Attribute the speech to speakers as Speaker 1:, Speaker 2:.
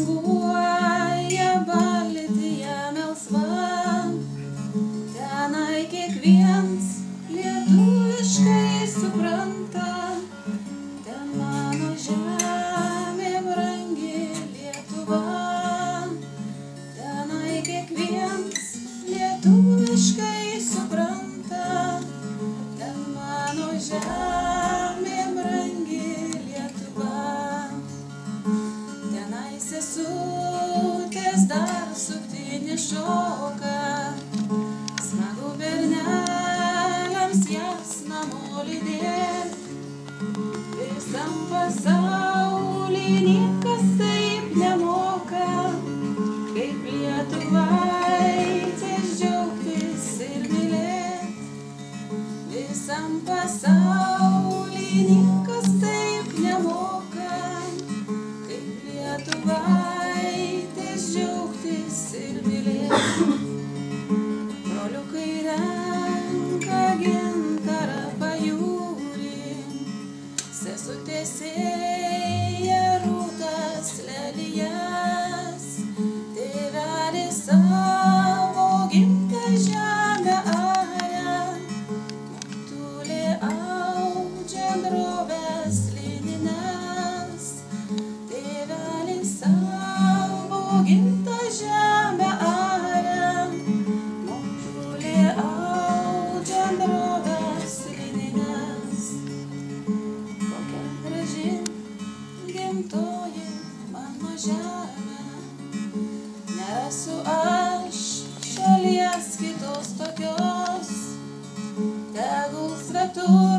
Speaker 1: linguoja Baltija melsva, tenai kiekviens lietuviškai supranta, ten mano žemė brangi Lietuva, tenai kiekviens lietuviškai supranta, ten mano žemė brangi Lietuva. Tenai sesutės dar suktinį šoka, smagu berneliams jas namo lydėt. Visam pasauly niekas taip nemoka, kaip lietuvaitės džiaugtis ir mylėt. Visam pasauly niekas taip nemoka, kaip lietuvaitės džiaugtis ir mylėt. Broliukai renka gintarą pajūrį, sesutės sėja rūtas lelijas, tėvelis savo gimtą žemę aria, motulė audžia droves linines, tėvelis savo gimtą žemę aria, motulė audžia droves linines. Kokia graži gimtoji mano žemė, nerasiu aš šalies kitos tokios, tegul svetur